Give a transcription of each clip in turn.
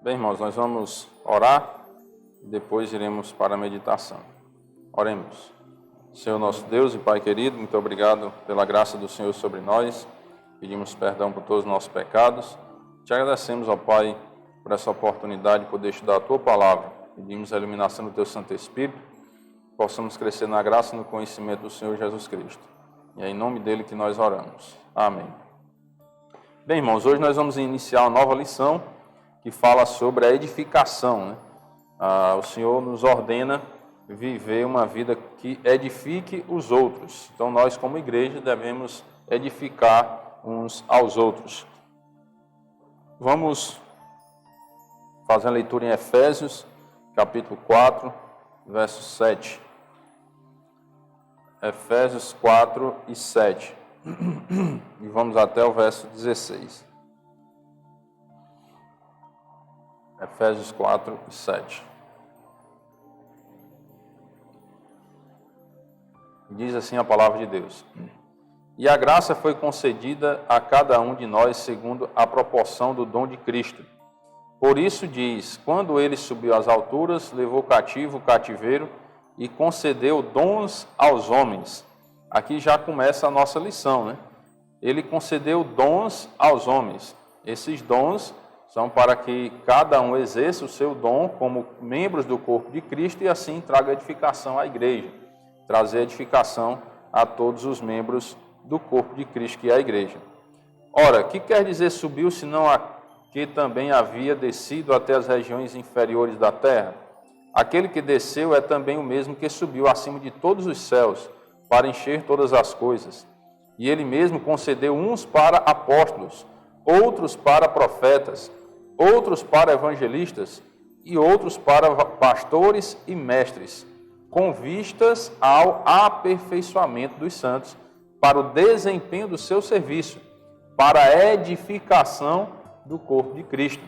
Bem, irmãos, nós vamos orar e depois iremos para a meditação. Oremos. Senhor nosso Deus e Pai querido, muito obrigado pela graça do Senhor sobre nós. Pedimos perdão por todos os nossos pecados. Te agradecemos, ó Pai, por essa oportunidade de poder estudar a Tua Palavra. Pedimos a iluminação do Teu Santo Espírito, que possamos crescer na graça e no conhecimento do Senhor Jesus Cristo. E é em nome dele que nós oramos. Amém. Bem, irmãos, hoje nós vamos iniciar uma nova lição que fala sobre a edificação, né? O Senhor nos ordena viver uma vida que edifique os outros. Então, nós, como igreja, devemos edificar uns aos outros. Vamos fazer a leitura em Efésios, capítulo 4, verso 7. Efésios 4 e 7. E vamos até o verso 16. Efésios 4 e 7. Diz assim a palavra de Deus: E a graça foi concedida a cada um de nós segundo a proporção do dom de Cristo. Por isso diz, quando ele subiu às alturas, levou cativo o cativeiro e concedeu dons aos homens. Aqui já começa a nossa lição, né? Ele concedeu dons aos homens. Esses dons são para que cada um exerça o seu dom como membros do corpo de Cristo e assim traga edificação à igreja. Trazer edificação a todos os membros do corpo de Cristo, que é a igreja. Ora, o que quer dizer subiu, senão a que também havia descido até as regiões inferiores da terra? Aquele que desceu é também o mesmo que subiu acima de todos os céus, para encher todas as coisas. E ele mesmo concedeu uns para apóstolos, outros para profetas, outros para evangelistas e outros para pastores e mestres, com vistas ao aperfeiçoamento dos santos, para o desempenho do seu serviço, para a edificação do corpo de Cristo,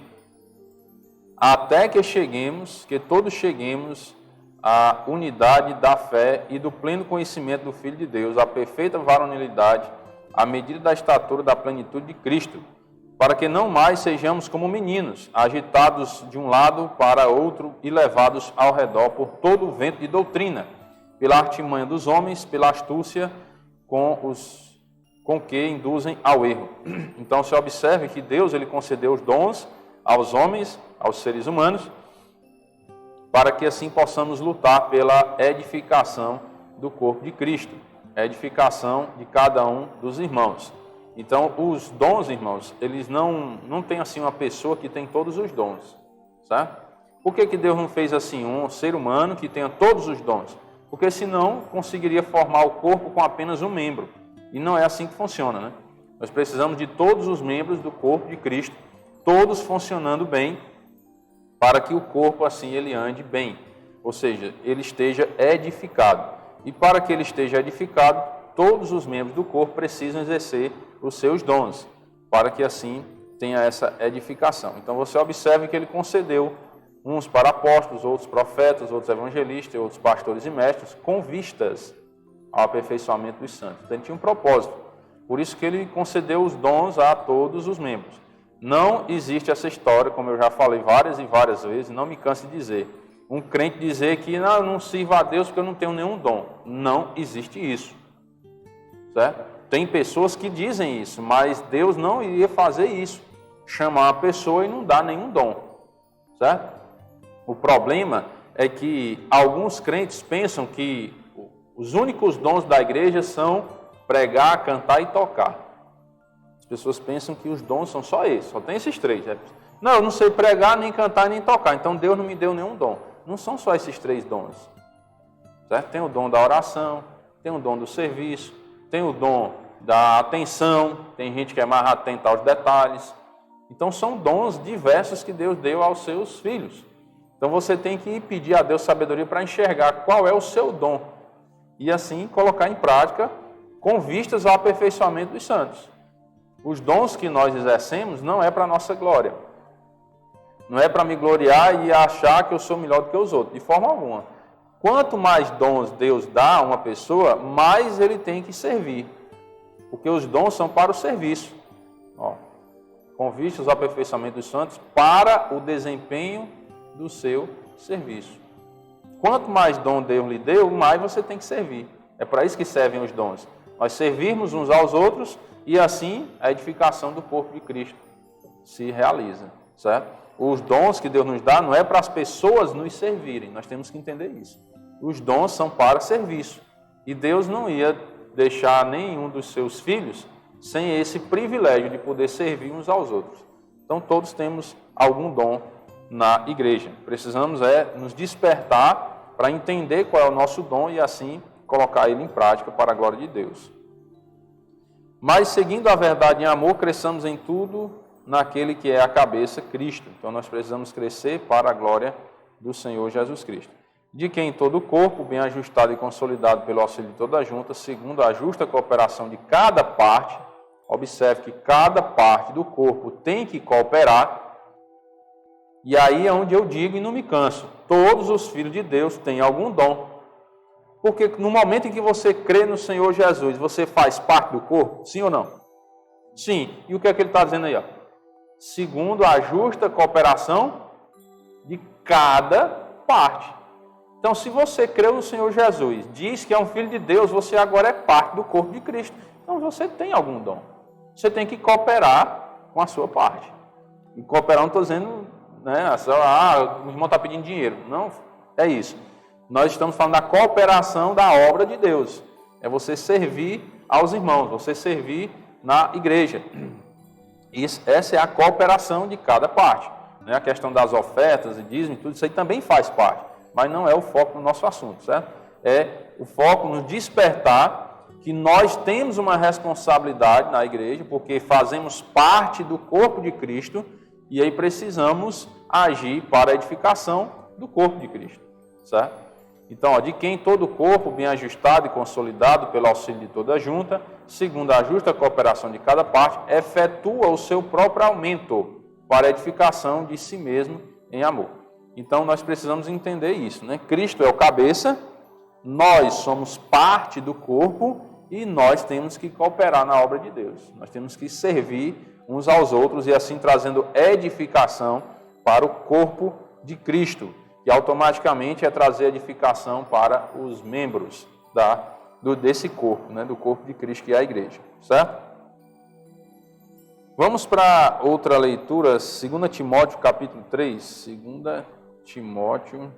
até que todos cheguemos à unidade da fé e do pleno conhecimento do Filho de Deus, à perfeita varonilidade, à medida da estatura da plenitude de Cristo, para que não mais sejamos como meninos, agitados de um lado para outro e levados ao redor por todo o vento de doutrina, pela artimanha dos homens, pela astúcia com que induzem ao erro. Então, se observe que Deus ele concedeu os dons aos homens, aos seres humanos, para que assim possamos lutar pela edificação do corpo de Cristo, a edificação de cada um dos irmãos. Então, os dons, irmãos, eles não tem assim uma pessoa que tem todos os dons, certo? Por que Deus não fez assim um ser humano que tenha todos os dons? Porque senão conseguiria formar o corpo com apenas um membro. E não é assim que funciona, né? Nós precisamos de todos os membros do corpo de Cristo, todos funcionando bem, para que o corpo assim ele ande bem, ou seja, ele esteja edificado. E para que ele esteja edificado, todos os membros do corpo precisam exercer os seus dons, para que assim tenha essa edificação. Então você observe que ele concedeu uns para apóstolos, outros profetas, outros evangelistas, outros pastores e mestres, com vistas ao aperfeiçoamento dos santos. Então ele tinha um propósito. Por isso que ele concedeu os dons a todos os membros. Não existe essa história, como eu já falei várias e várias vezes, não me canso de dizer. Um crente dizer que não, eu não sirvo a Deus porque eu não tenho nenhum dom. Não existe isso. Certo? Tem pessoas que dizem isso, mas Deus não iria fazer isso. Chamar a pessoa e não dar nenhum dom. Certo? O problema é que alguns crentes pensam que os únicos dons da igreja são pregar, cantar e tocar. As pessoas pensam que os dons são só esses, só tem esses três. Não, eu não sei pregar, nem cantar, nem tocar, então Deus não me deu nenhum dom. Não são só esses três dons. Certo? Tem o dom da oração, tem o dom do serviço, tem o dom da atenção, tem gente que é mais atenta aos detalhes. Então são dons diversos que Deus deu aos seus filhos. Então você tem que pedir a Deus sabedoria para enxergar qual é o seu dom e assim colocar em prática com vistas ao aperfeiçoamento dos santos. Os dons que nós exercemos não é para a nossa glória. Não é para me gloriar e achar que eu sou melhor do que os outros, de forma alguma. Quanto mais dons Deus dá a uma pessoa, mais ele tem que servir. Porque os dons são para o serviço. com vistas ao aperfeiçoamento dos santos para o desempenho do seu serviço. Quanto mais dom Deus lhe deu, mais você tem que servir. É para isso que servem os dons. Nós servirmos uns aos outros e assim a edificação do corpo de Cristo se realiza, certo? Os dons que Deus nos dá não é para as pessoas nos servirem, nós temos que entender isso. Os dons são para serviço. E Deus não ia deixar nenhum dos seus filhos sem esse privilégio de poder servir uns aos outros. Então todos temos algum dom na igreja. Precisamos nos despertar para entender qual é o nosso dom e assim colocar ele em prática para a glória de Deus. Mas seguindo a verdade em amor, cresçamos em tudo naquele que é a cabeça, Cristo. Então nós precisamos crescer para a glória do Senhor Jesus Cristo. De quem todo o corpo, bem ajustado e consolidado pelo auxílio de toda a junta, segundo a justa cooperação de cada parte, observe que cada parte do corpo tem que cooperar. E aí é onde eu digo e não me canso, todos os filhos de Deus têm algum dom. Porque no momento em que você crê no Senhor Jesus, você faz parte do corpo? Sim ou não? Sim. E o que é que ele está dizendo aí? Ó? Segundo a justa cooperação de cada parte. Então, se você creu no Senhor Jesus, diz que é um filho de Deus, você agora é parte do corpo de Cristo. Então, você tem algum dom. Você tem que cooperar com a sua parte. E cooperar, não estou dizendo, né, o irmão está pedindo dinheiro. Não, é isso. Nós estamos falando da cooperação da obra de Deus. É você servir aos irmãos, você servir na igreja. Essa é a cooperação de cada parte. A questão das ofertas e dízimo, tudo isso aí também faz parte. Mas não é o foco do nosso assunto, certo? É o foco no despertar que nós temos uma responsabilidade na igreja, porque fazemos parte do corpo de Cristo e aí precisamos agir para a edificação do corpo de Cristo, certo? Então, de quem todo o corpo, bem ajustado e consolidado pelo auxílio de toda a junta, segundo a justa cooperação de cada parte, efetua o seu próprio aumento para a edificação de si mesmo em amor. Então, nós precisamos entender isso, né? Cristo é o cabeça, nós somos parte do corpo e nós temos que cooperar na obra de Deus. Nós temos que servir uns aos outros e assim trazendo edificação para o corpo de Cristo, que automaticamente é trazer edificação para os membros desse corpo, né? Do corpo de Cristo, que é a igreja, certo? Vamos para outra leitura, 2 Timóteo capítulo 3, 2 Timóteo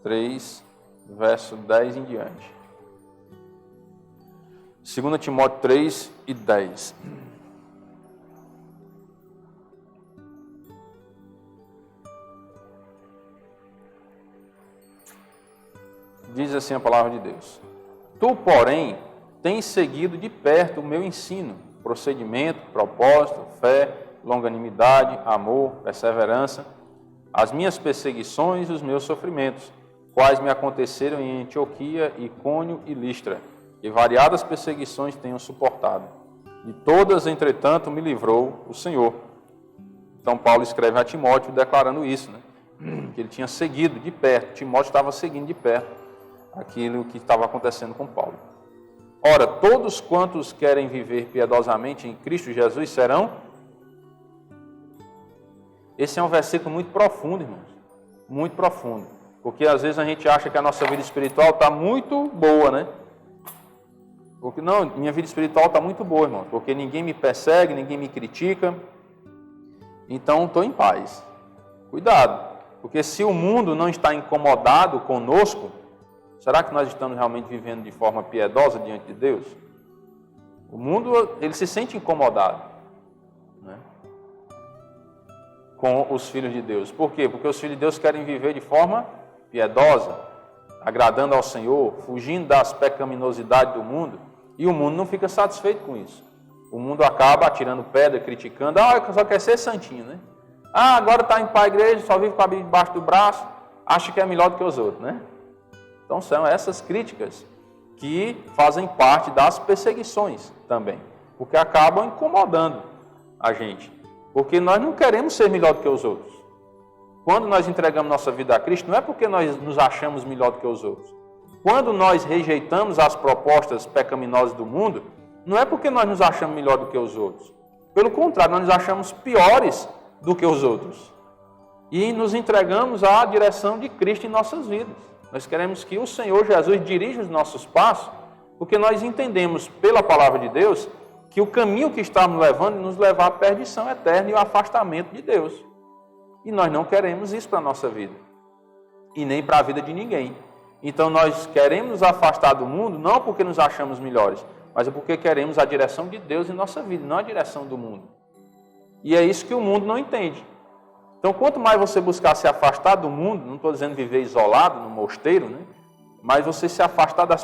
3, verso 10 em diante. 2 Timóteo 3 e 10. Diz assim a palavra de Deus: Tu, porém, tens seguido de perto o meu ensino, procedimento, propósito, fé, longanimidade, amor, perseverança, as minhas perseguições e os meus sofrimentos, quais me aconteceram em Antioquia, Icônio e Listra, e variadas perseguições tenho suportado. De todas, entretanto, me livrou o Senhor. Então, Paulo escreve a Timóteo declarando isso, né? Que ele tinha seguido de perto, Timóteo estava seguindo de perto aquilo que estava acontecendo com Paulo. Ora, todos quantos querem viver piedosamente em Cristo Jesus serão... Esse é um versículo muito profundo, irmãos. Muito profundo. Porque às vezes a gente acha que a nossa vida espiritual está muito boa, né? Porque não, minha vida espiritual está muito boa, irmãos. Porque ninguém me persegue, ninguém me critica. Então estou em paz. Cuidado. Porque se o mundo não está incomodado conosco, será que nós estamos realmente vivendo de forma piedosa diante de Deus? O mundo, ele se sente incomodado, né, com os filhos de Deus. Por quê? Porque os filhos de Deus querem viver de forma piedosa, agradando ao Senhor, fugindo das pecaminosidades do mundo, e o mundo não fica satisfeito com isso. O mundo acaba atirando pedra, criticando, só quer ser santinho, né? Agora está indo para a igreja, só vive com a Bíblia debaixo do braço, acha que é melhor do que os outros, né? Então são essas críticas que fazem parte das perseguições também, porque acabam incomodando a gente, porque nós não queremos ser melhor do que os outros. Quando nós entregamos nossa vida a Cristo, não é porque nós nos achamos melhor do que os outros. Quando nós rejeitamos as propostas pecaminosas do mundo, não é porque nós nos achamos melhor do que os outros. Pelo contrário, nós nos achamos piores do que os outros. E nos entregamos à direção de Cristo em nossas vidas. Nós queremos que o Senhor Jesus dirija os nossos passos, porque nós entendemos pela palavra de Deus que o caminho que estamos levando nos levar à perdição eterna e ao afastamento de Deus. E nós não queremos isso para a nossa vida. E nem para a vida de ninguém. Então nós queremos nos afastar do mundo, não porque nos achamos melhores, mas é porque queremos a direção de Deus em nossa vida, não a direção do mundo. E é isso que o mundo não entende. Então, quanto mais você buscar se afastar do mundo, não estou dizendo viver isolado no mosteiro, né? Mas você se afastar das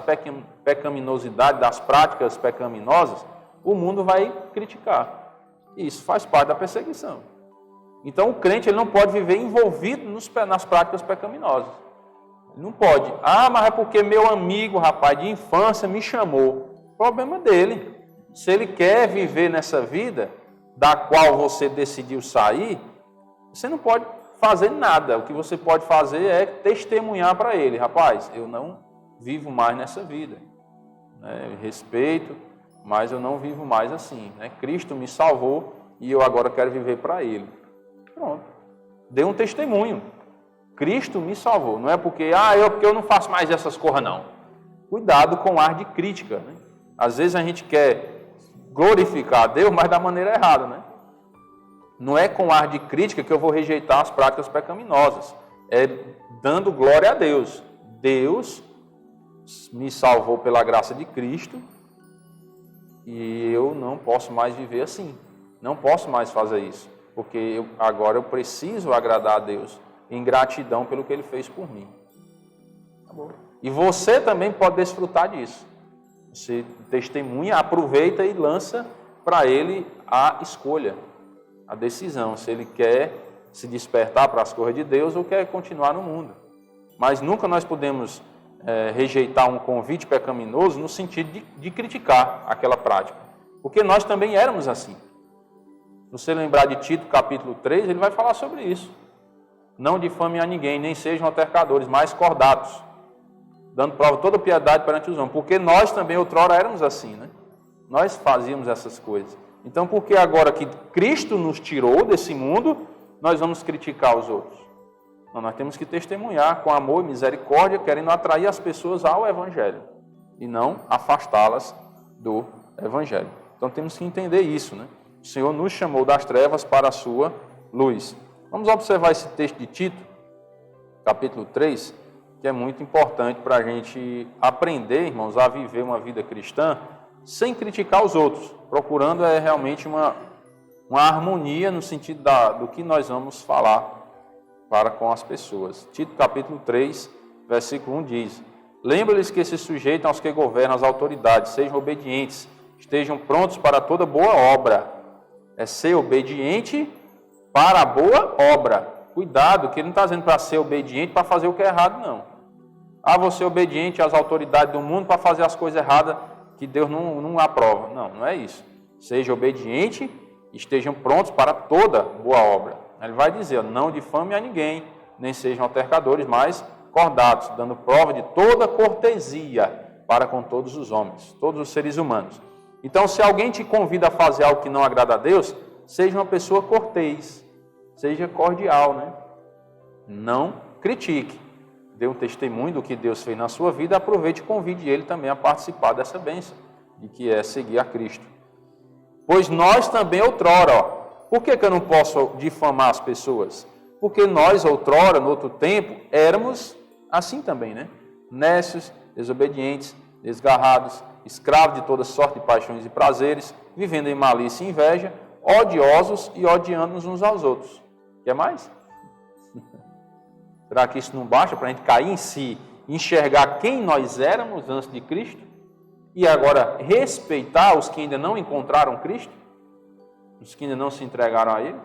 pecaminosidades, das práticas pecaminosas, o mundo vai criticar. E isso faz parte da perseguição. Então, o crente ele não pode viver envolvido nas práticas pecaminosas. Ele não pode. Ah, mas é porque meu amigo, rapaz, de infância me chamou. O problema dele. Se ele quer viver nessa vida da qual você decidiu sair, você não pode fazer nada. O que você pode fazer é testemunhar para ele. Rapaz, eu não vivo mais nessa vida. Eu respeito, mas eu não vivo mais assim. Cristo me salvou e eu agora quero viver para ele. Pronto. Dê um testemunho. Cristo me salvou. Não é porque eu não faço mais essas coisas, não. Cuidado com o ar de crítica. Às vezes a gente quer glorificar a Deus, mas da maneira errada. Não é com ar de crítica que eu vou rejeitar as práticas pecaminosas. É dando glória a Deus. Deus me salvou pela graça de Cristo e eu não posso mais viver assim. Não posso mais fazer isso. Porque agora eu preciso agradar a Deus em gratidão pelo que Ele fez por mim. Tá bom? E você também pode desfrutar disso. Você testemunha, aproveita e lança para Ele a escolha, a decisão, se Ele quer se despertar para as coisas de Deus ou quer continuar no mundo. Mas nunca nós podemos rejeitar um convite pecaminoso no sentido de criticar aquela prática. Porque nós também éramos assim. Se você lembrar de Tito capítulo 3, ele vai falar sobre isso. Não difamem a ninguém, nem sejam altercadores, mas cordatos, dando prova de toda piedade perante os homens. Porque nós também outrora éramos assim, Nós fazíamos essas coisas. Então, porque agora que Cristo nos tirou desse mundo, nós vamos criticar os outros? Não, nós temos que testemunhar com amor e misericórdia, querendo atrair as pessoas ao Evangelho e não afastá-las do Evangelho. Então, temos que entender isso, O Senhor nos chamou das trevas para a sua luz. Vamos observar esse texto de Tito, capítulo 3, que é muito importante para a gente aprender, irmãos, a viver uma vida cristã sem criticar os outros, procurando realmente uma harmonia no sentido do que nós vamos falar para com as pessoas. Tito capítulo 3, versículo 1 diz: Lembra-lhes que se sujeitam aos que governam as autoridades, sejam obedientes, estejam prontos para toda boa obra. É ser obediente para a boa obra. Cuidado, que ele não está dizendo para ser obediente para fazer o que é errado, não. Você é obediente às autoridades do mundo para fazer as coisas erradas que Deus não aprova. Não, não é isso. Seja obediente, estejam prontos para toda boa obra. Ele vai dizer, não difame a ninguém, nem sejam altercadores, mas cordatos, dando prova de toda cortesia para com todos os homens, todos os seres humanos. Então, se alguém te convida a fazer algo que não agrada a Deus, seja uma pessoa cortês, seja cordial, Não critique. Dê um testemunho do que Deus fez na sua vida, aproveite e convide ele também a participar dessa bênção, de que é seguir a Cristo. Pois nós também outrora, por que eu não posso difamar as pessoas? Porque nós outrora, no outro tempo, éramos assim também, Nécios, desobedientes, desgarrados, escravos de toda sorte de paixões e prazeres, vivendo em malícia e inveja, odiosos e odiando-nos uns aos outros. Quer mais? Será que isso não basta para a gente cair em si, enxergar quem nós éramos antes de Cristo e agora respeitar os que ainda não encontraram Cristo, os que ainda não se entregaram a Ele?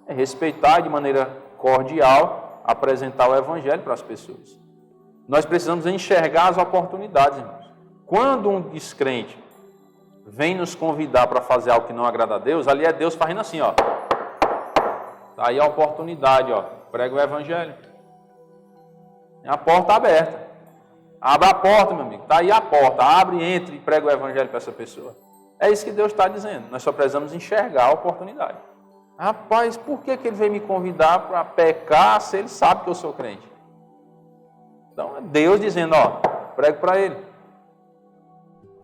É respeitar de maneira cordial, apresentar o Evangelho para as pessoas. Nós precisamos enxergar as oportunidades, irmãos. Quando um descrente vem nos convidar para fazer algo que não agrada a Deus, ali é Deus fazendo assim, Está aí a oportunidade, prega o Evangelho. A porta aberta. Abra a porta, meu amigo. Está aí a porta. Abre, entre e prega o Evangelho para essa pessoa. É isso que Deus está dizendo. Nós só precisamos enxergar a oportunidade. Rapaz, por que ele veio me convidar para pecar se ele sabe que eu sou crente? Então, é Deus dizendo, prego para ele.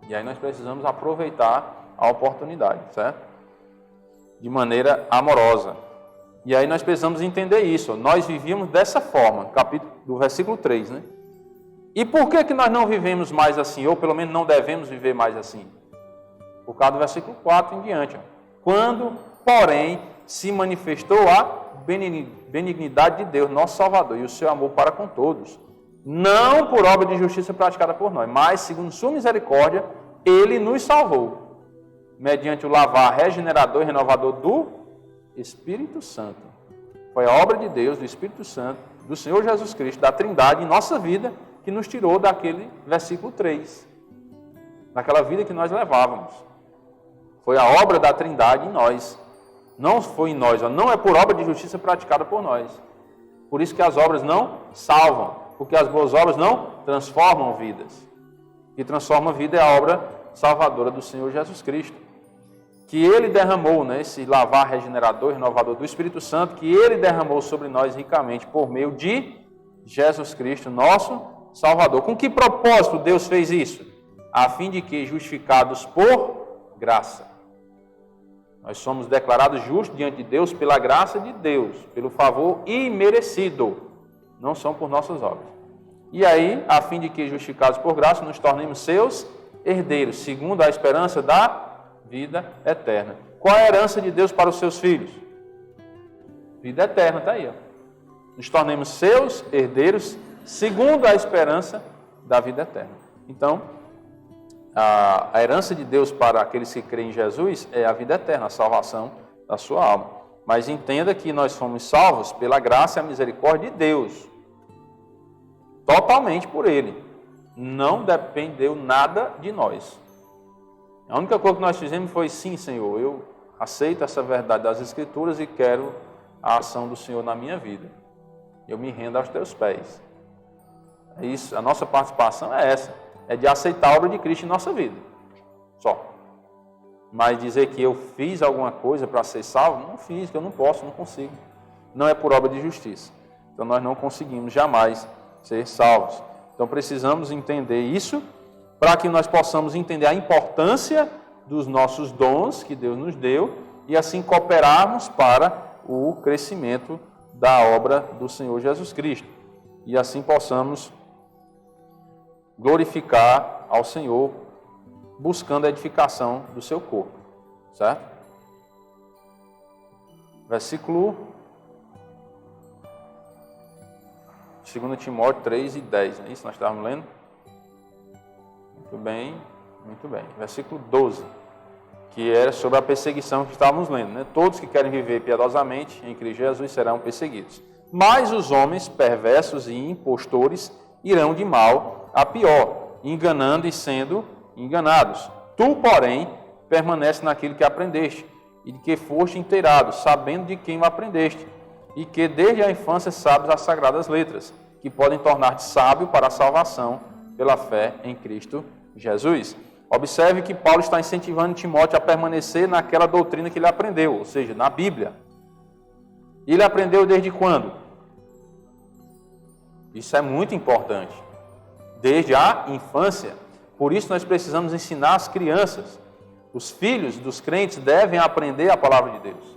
E aí nós precisamos aproveitar a oportunidade, certo? De maneira amorosa. E aí nós precisamos entender isso. Nós vivíamos dessa forma, do versículo 3, né? E por que nós não vivemos mais assim? Ou pelo menos não devemos viver mais assim? Por causa do versículo 4 em diante. Quando, porém, se manifestou a benignidade de Deus, nosso Salvador, e o seu amor para com todos, não por obra de justiça praticada por nós, mas, segundo sua misericórdia, ele nos salvou, mediante o lavar regenerador e renovador do Espírito Santo. Foi a obra de Deus, do Espírito Santo, do Senhor Jesus Cristo, da Trindade em nossa vida, que nos tirou daquele versículo 3, daquela vida que nós levávamos. Foi a obra da Trindade em nós. Não foi em nós, não é por obra de justiça praticada por nós. Por isso que as obras não salvam, porque as boas obras não transformam vidas. O que transforma a vida é a obra salvadora do Senhor Jesus Cristo. Que Ele derramou, esse lavar regenerador e renovador do Espírito Santo, que Ele derramou sobre nós ricamente por meio de Jesus Cristo, nosso Salvador. Com que propósito Deus fez isso? A fim de que, justificados por graça, nós somos declarados justos diante de Deus pela graça de Deus, pelo favor imerecido, não são por nossas obras. E aí, a fim de que, justificados por graça, nos tornemos seus herdeiros, segundo a esperança da vida eterna. Qual é a herança de Deus para os seus filhos? Vida eterna, está aí. Nos tornemos seus herdeiros, segundo a esperança da vida eterna. Então, a herança de Deus para aqueles que creem em Jesus é a vida eterna, a salvação da sua alma. Mas entenda que nós fomos salvos pela graça e a misericórdia de Deus. Totalmente por Ele. Não dependeu nada de nós. A única coisa que nós fizemos foi, sim, Senhor, eu aceito essa verdade das Escrituras e quero a ação do Senhor na minha vida. Eu me rendo aos teus pés. É isso, a nossa participação é essa. É de aceitar a obra de Cristo em nossa vida. Só. Mas dizer que eu fiz alguma coisa para ser salvo, não fiz, que eu não posso, não consigo. Não é por obra de justiça. Então nós não conseguimos jamais ser salvos. Então precisamos entender isso para que nós possamos entender a importância dos nossos dons que Deus nos deu e assim cooperarmos para o crescimento da obra do Senhor Jesus Cristo. E assim possamos glorificar ao Senhor, buscando a edificação do seu corpo. Certo? Versículo 2 Timóteo 3 e 10. Não é isso que nós estávamos lendo? Muito bem, muito bem. Versículo 12, que era sobre a perseguição que estávamos lendo. Né? Todos que querem viver piedosamente em Cristo Jesus serão perseguidos. Mas os homens perversos e impostores irão de mal a pior, enganando e sendo enganados. Tu, porém, permanece naquilo que aprendeste, e de que foste inteirado, sabendo de quem o aprendeste, e que desde a infância sabes as sagradas letras, que podem tornar-te sábio para a salvação pela fé em Cristo Jesus. Observe que Paulo está incentivando Timóteo a permanecer naquela doutrina que ele aprendeu, ou seja, na Bíblia. E ele aprendeu desde quando? Isso é muito importante. Desde a infância. Por isso nós precisamos ensinar as crianças. Os filhos dos crentes devem aprender a palavra de Deus.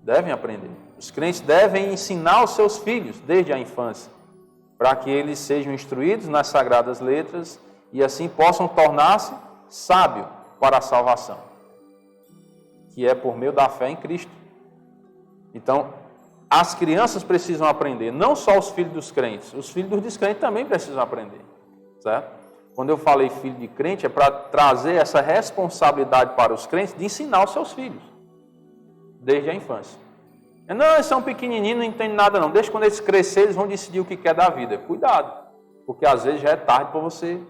Devem aprender. Os crentes devem ensinar os seus filhos desde a infância, para que eles sejam instruídos nas sagradas letras e assim possam tornar-se sábios para a salvação, que é por meio da fé em Cristo. Então, as crianças precisam aprender, não só os filhos dos crentes, os filhos dos descrentes também precisam aprender, certo? Quando eu falei filho de crente, é para trazer essa responsabilidade para os crentes de ensinar os seus filhos, desde a infância. Não, eles são pequenininhos, não entendem nada não. Deixa quando eles crescerem, eles vão decidir o que quer da vida. Cuidado, porque às vezes já é tarde para você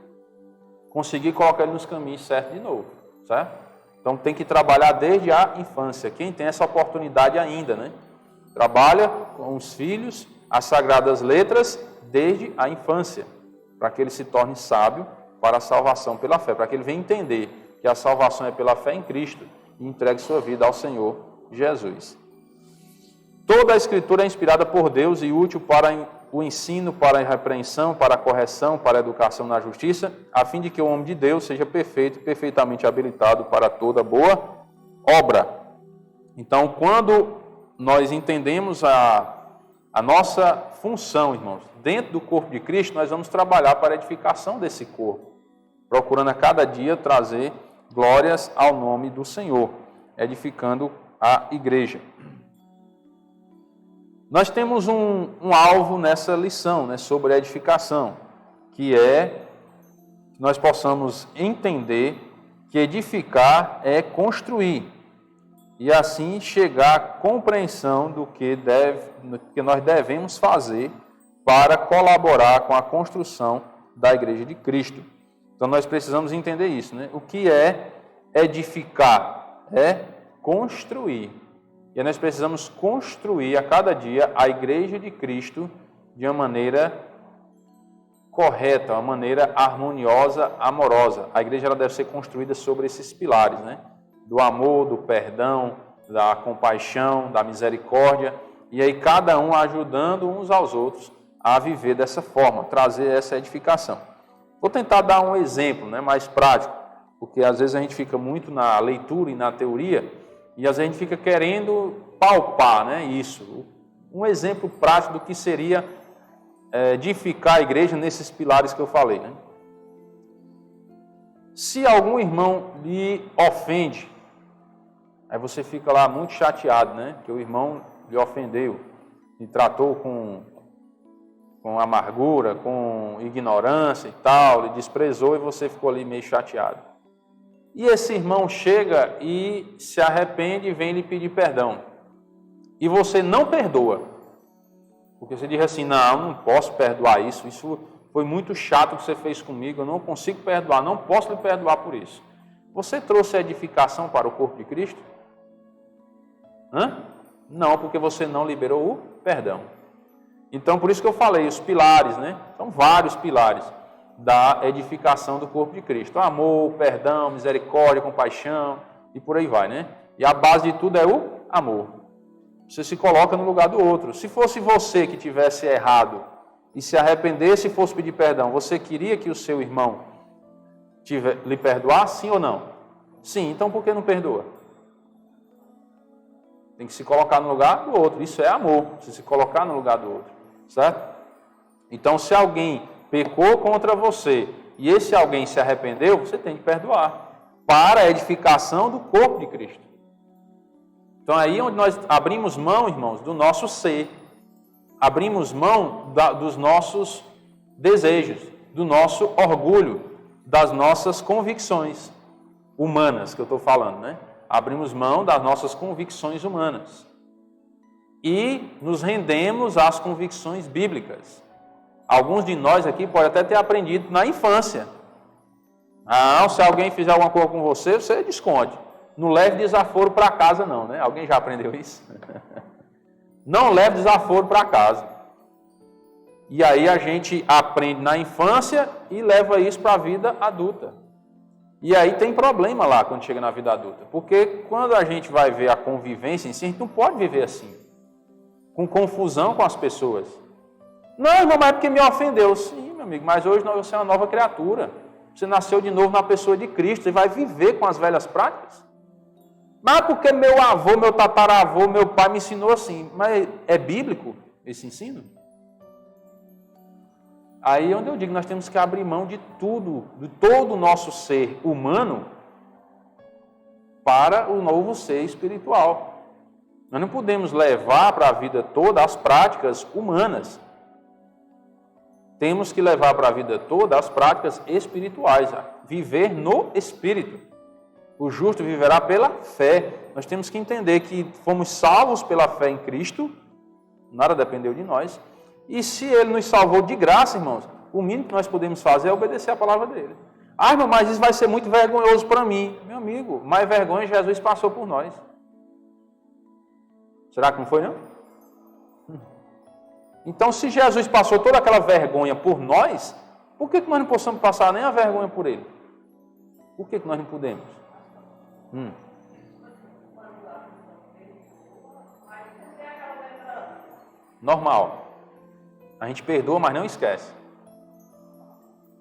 conseguir colocar ele nos caminhos certos de novo, certo? Então tem que trabalhar desde a infância. Quem tem essa oportunidade ainda, né? Trabalha com os filhos as sagradas letras desde a infância, para que ele se torne sábio para a salvação pela fé, para que ele venha entender que a salvação é pela fé em Cristo e entregue sua vida ao Senhor Jesus. Toda a Escritura é inspirada por Deus e útil para o ensino, para a repreensão, para a correção, para a educação na justiça, a fim de que o homem de Deus seja perfeito e perfeitamente habilitado para toda boa obra. Então, quando nós entendemos a nossa função, irmãos, dentro do corpo de Cristo, nós vamos trabalhar para a edificação desse corpo, procurando a cada dia trazer glórias ao nome do Senhor, edificando a igreja. Nós temos um alvo nessa lição, né, sobre a edificação, que é que nós possamos entender que edificar é construir, e assim chegar à compreensão do que nós devemos fazer para colaborar com a construção da Igreja de Cristo. Então nós precisamos entender isso, né? O que é edificar? É construir. E nós precisamos construir a cada dia a Igreja de Cristo de uma maneira correta, uma maneira harmoniosa, amorosa. A igreja ela deve ser construída sobre esses pilares, né? Do amor, do perdão, da compaixão, da misericórdia. E aí cada um ajudando uns aos outros a viver dessa forma, trazer essa edificação. Vou tentar dar um exemplo, né, mais prático, porque às vezes a gente fica muito na leitura e na teoria, e às vezes a gente fica querendo palpar, né, isso. Um exemplo prático do que seria edificar a igreja nesses pilares que eu falei, né? Se algum irmão lhe ofende, aí você fica lá muito chateado, né, que o irmão lhe ofendeu, lhe tratou com amargura, com ignorância e tal, lhe desprezou e você ficou ali meio chateado. E esse irmão chega e se arrepende e vem lhe pedir perdão. E você não perdoa. Porque você diz assim, não posso perdoar isso foi muito chato que você fez comigo, eu não consigo perdoar, não posso lhe perdoar por isso. Você trouxe a edificação para o corpo de Cristo? Não, porque você não liberou o perdão. Então, por isso que eu falei, os pilares, né? São vários pilares da edificação do corpo de Cristo. Amor, perdão, misericórdia, compaixão e por aí vai, né? E a base de tudo é o amor. Você se coloca no lugar do outro. Se fosse você que tivesse errado e se arrependesse e fosse pedir perdão, você queria que o seu irmão lhe perdoasse, sim ou não? Sim, então por que não perdoa? Tem que se colocar no lugar do outro. Isso é amor, você se colocar no lugar do outro. Certo? Então, se alguém pecou contra você e esse alguém se arrependeu, você tem que perdoar para a edificação do corpo de Cristo. Então, aí onde nós abrimos mão, irmãos, do nosso ser, abrimos mão dos nossos desejos, do nosso orgulho, das nossas convicções humanas, que eu estou falando, né? Abrimos mão das nossas convicções humanas. E nos rendemos às convicções bíblicas. Alguns de nós aqui podem até ter aprendido na infância. Se alguém fizer alguma coisa com você, você esconde. Não leve desaforo para casa não, né? Alguém já aprendeu isso? Não leve desaforo para casa. E aí a gente aprende na infância e leva isso para a vida adulta. E aí tem problema lá quando chega na vida adulta. Porque quando a gente vai ver a convivência em si, a gente não pode viver assim. Com confusão com as pessoas. Não, irmão, mas é porque me ofendeu. Sim, meu amigo, mas hoje você é uma nova criatura. Você nasceu de novo na pessoa de Cristo. Você vai viver com as velhas práticas. Mas porque meu avô, meu tataravô, meu pai me ensinou assim. Mas é bíblico esse ensino? Aí é onde eu digo, nós temos que abrir mão de tudo, de todo o nosso ser humano para o novo ser espiritual. Nós não podemos levar para a vida toda as práticas humanas. Temos que levar para a vida toda as práticas espirituais. Viver no Espírito. O justo viverá pela fé. Nós temos que entender que fomos salvos pela fé em Cristo. Nada dependeu de nós. E se Ele nos salvou de graça, irmãos, o mínimo que nós podemos fazer é obedecer a palavra dEle. Irmão, mas isso vai ser muito vergonhoso para mim. Meu amigo, mais vergonha Jesus passou por nós. Será que não foi, não? Então, se Jesus passou toda aquela vergonha por nós, Por que nós não possamos passar nem a vergonha por ele? Por que nós não podemos? Normal. A gente perdoa, mas não esquece.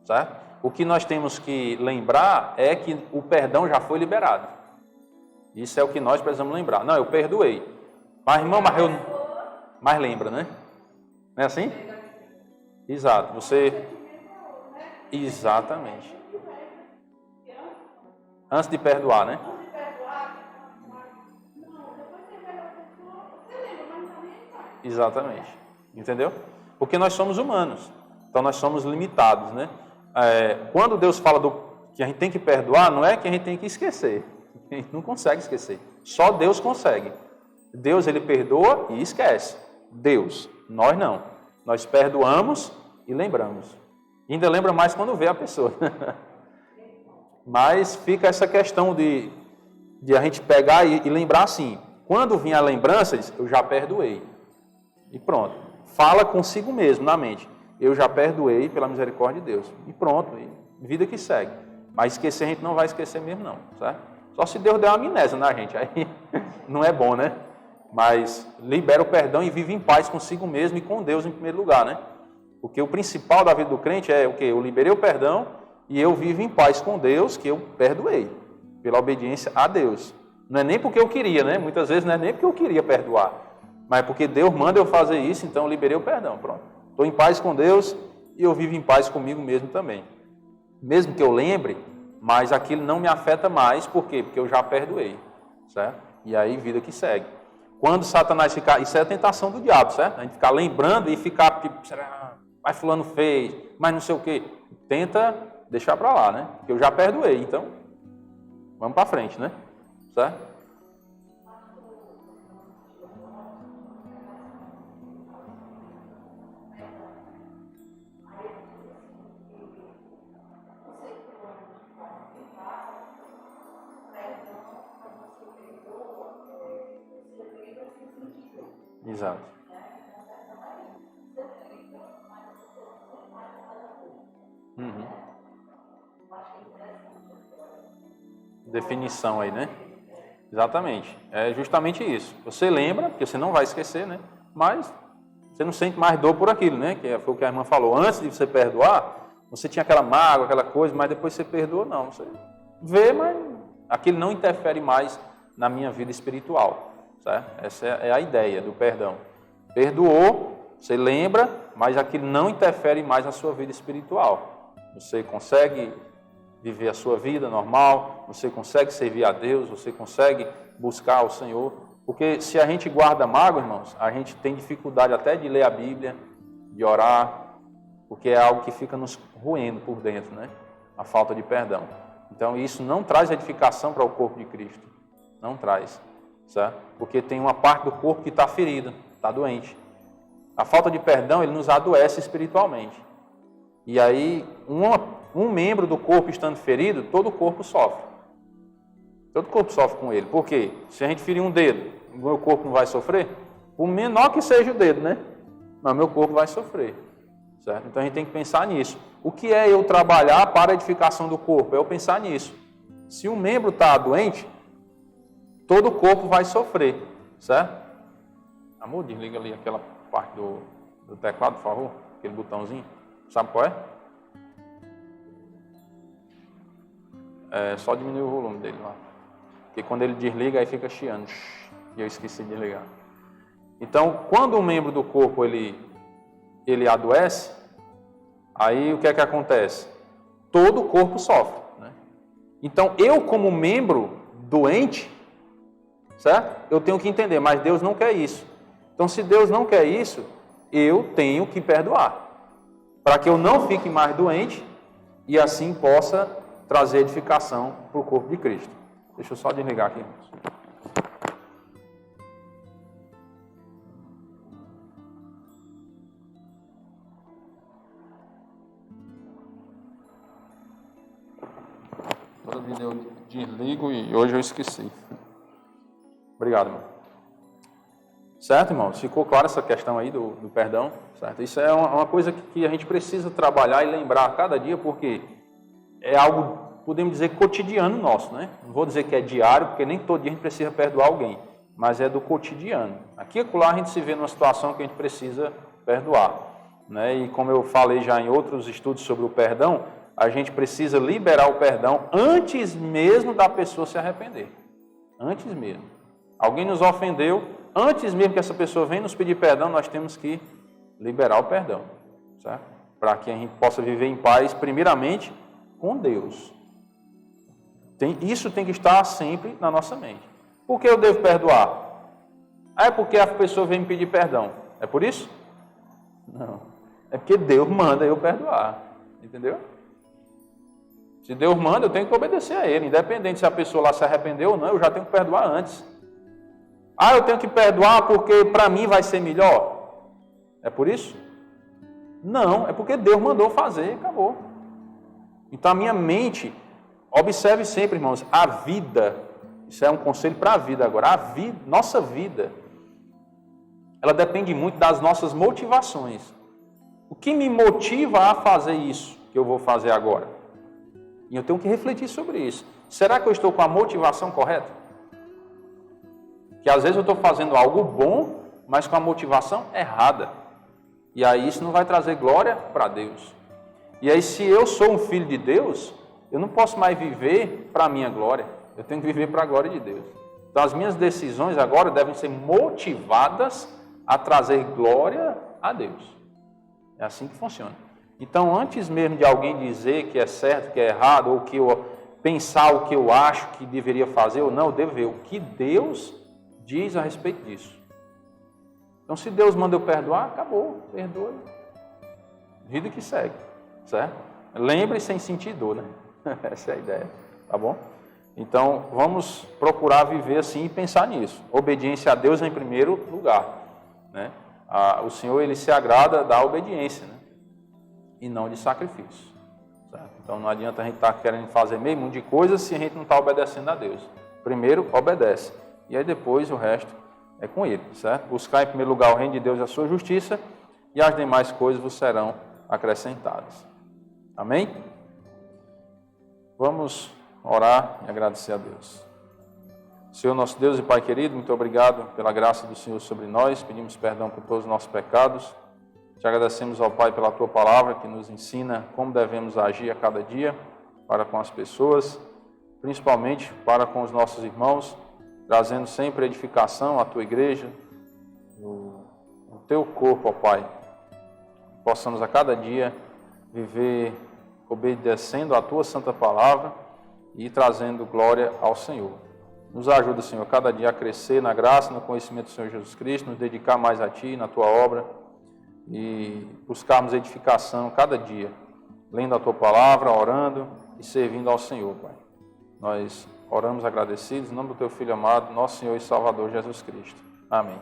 Certo? O que nós temos que lembrar é que o perdão já foi liberado. Isso é o que nós precisamos lembrar. Não, eu perdoei. Mas, irmão, mas lembra, né? Não é assim? Exato. Exatamente. Antes de perdoar, né? Exatamente. Entendeu? Porque nós somos humanos. Então nós somos limitados, né? Quando Deus fala que a gente tem que perdoar, não é que a gente tem que esquecer. A gente não consegue esquecer. Só Deus consegue. Deus, ele perdoa e esquece. Deus, nós não. Nós perdoamos e lembramos. E ainda lembra mais quando vê a pessoa. Mas fica essa questão de a gente pegar e lembrar assim. Quando vir a lembrança, diz, eu já perdoei. E pronto. Fala consigo mesmo, na mente. Eu já perdoei pela misericórdia de Deus. E pronto. E vida que segue. Mas esquecer a gente não vai esquecer mesmo não. Certo? Só se Deus der uma amnésia na gente. Aí não é bom, né? Mas libera o perdão e vive em paz consigo mesmo e com Deus em primeiro lugar, né? Porque o principal da vida do crente é o quê? Eu liberei o perdão e eu vivo em paz com Deus, que eu perdoei. Pela obediência a Deus. Não é nem porque eu queria, né? Muitas vezes não é nem porque eu queria perdoar. Mas é porque Deus manda eu fazer isso, então eu liberei o perdão. Pronto. Estou em paz com Deus e eu vivo em paz comigo mesmo também. Mesmo que eu lembre, mas aquilo não me afeta mais. Por quê? Porque eu já perdoei. Certo? E aí, vida que segue. Quando Satanás ficar... Isso é a tentação do diabo, certo? A gente ficar lembrando e ficar... Tipo, mas fulano fez, mas não sei o quê. Tenta deixar para lá, né? Porque eu já perdoei, então... Vamos para frente, né? Certo? Exato. Definição aí, né? Exatamente. É justamente isso. Você lembra, porque você não vai esquecer, né? Mas você não sente mais dor por aquilo, né? Que foi o que a irmã falou. Antes de você perdoar, você tinha aquela mágoa, aquela coisa, mas depois você perdoa, não. Você vê, mas aquilo não interfere mais na minha vida espiritual. Certo? Essa é a ideia do perdão. Perdoou, você lembra, mas aquilo não interfere mais na sua vida espiritual. Você consegue viver a sua vida normal, você consegue servir a Deus, você consegue buscar o Senhor. Porque se a gente guarda mágoa, irmãos, a gente tem dificuldade até de ler a Bíblia, de orar, porque é algo que fica nos roendo por dentro, né? A falta de perdão. Então isso não traz edificação para o corpo de Cristo. Não traz. Certo? Porque tem uma parte do corpo que está ferida, está doente. A falta de perdão, ele nos adoece espiritualmente. E aí, um membro do corpo estando ferido, todo o corpo sofre. Todo o corpo sofre com ele. Por quê? Se a gente ferir um dedo, o meu corpo não vai sofrer? Por menor que seja o dedo, né? Mas o meu corpo vai sofrer. Certo? Então a gente tem que pensar nisso. O que é eu trabalhar para a edificação do corpo? É eu pensar nisso. Se um membro está doente, todo o corpo vai sofrer, certo? Amor, desliga ali aquela parte do teclado, por favor. Aquele botãozinho. Sabe qual é? É só diminuir o volume dele lá. Porque quando ele desliga, aí fica chiando. E eu esqueci de desligar. Então, quando um membro do corpo ele adoece, aí o que é que acontece? Todo o corpo sofre, né? Então, eu como membro doente, certo? Eu tenho que entender, mas Deus não quer isso. Então, se Deus não quer isso, eu tenho que perdoar. Para que eu não fique mais doente e assim possa trazer edificação para o corpo de Cristo. Deixa eu só desligar aqui. Toda vida eu desligo e hoje eu esqueci. Obrigado, irmão. Certo, irmãos? Ficou clara essa questão aí do perdão? Certo? Isso é uma coisa que a gente precisa trabalhar e lembrar a cada dia, porque é algo, podemos dizer, cotidiano nosso, né? Não vou dizer que é diário, porque nem todo dia a gente precisa perdoar alguém, mas é do cotidiano. Aqui e acolá a gente se vê numa situação que a gente precisa perdoar, né? E como eu falei já em outros estudos sobre o perdão, a gente precisa liberar o perdão antes mesmo da pessoa se arrepender. Antes mesmo. Alguém nos ofendeu, antes mesmo que essa pessoa venha nos pedir perdão, nós temos que liberar o perdão, certo? Para que a gente possa viver em paz, primeiramente, com Deus. Isso tem que estar sempre na nossa mente. Por que eu devo perdoar? É porque a pessoa vem me pedir perdão. É por isso? Não. É porque Deus manda eu perdoar. Entendeu? Se Deus manda, eu tenho que obedecer a Ele. Independente se a pessoa lá se arrependeu ou não, eu já tenho que perdoar antes. Ah, eu tenho que perdoar porque para mim vai ser melhor. É por isso? Não, é porque Deus mandou fazer e acabou. Então a minha mente, observe sempre, irmãos, a vida, isso é um conselho para a vida agora, nossa vida, ela depende muito das nossas motivações. O que me motiva a fazer isso que eu vou fazer agora? E eu tenho que refletir sobre isso. Será que eu estou com a motivação correta? Que às vezes eu estou fazendo algo bom, mas com a motivação errada. E aí isso não vai trazer glória para Deus. E aí se eu sou um filho de Deus, eu não posso mais viver para a minha glória. Eu tenho que viver para a glória de Deus. Então as minhas decisões agora devem ser motivadas a trazer glória a Deus. É assim que funciona. Então antes mesmo de alguém dizer que é certo, que é errado, ou que eu pensar o que eu acho que deveria fazer ou não, eu devo ver o que Deus diz a respeito disso. Então, se Deus manda eu perdoar, acabou, perdoe. Vida que segue, certo? Lembre sem sentir dor, né? Essa é a ideia, tá bom? Então, vamos procurar viver assim e pensar nisso. Obediência a Deus em primeiro lugar, né? O Senhor, Ele se agrada da obediência, né? E não de sacrifício, certo? Então, não adianta a gente estar querendo fazer meio mundo de coisas se a gente não está obedecendo a Deus. Primeiro, obedece. E aí depois o resto é com Ele, certo? Buscar em primeiro lugar o reino de Deus e a sua justiça, e as demais coisas vos serão acrescentadas. Amém? Vamos orar e agradecer a Deus. Senhor nosso Deus e Pai querido, muito obrigado pela graça do Senhor sobre nós, pedimos perdão por todos os nossos pecados, te agradecemos ao Pai pela Tua palavra que nos ensina como devemos agir a cada dia para com as pessoas, principalmente para com os nossos irmãos, trazendo sempre edificação à Tua igreja, no Teu corpo, ó Pai. Possamos a cada dia viver obedecendo à Tua santa palavra e trazendo glória ao Senhor. Nos ajuda, Senhor, cada dia a crescer na graça, no conhecimento do Senhor Jesus Cristo, nos dedicar mais a Ti, na Tua obra e buscarmos edificação cada dia, lendo a Tua palavra, orando e servindo ao Senhor, Pai. Nós oramos agradecidos em nome do Teu Filho amado, nosso Senhor e Salvador Jesus Cristo. Amém.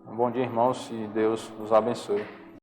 Um bom dia, irmãos, e Deus nos abençoe.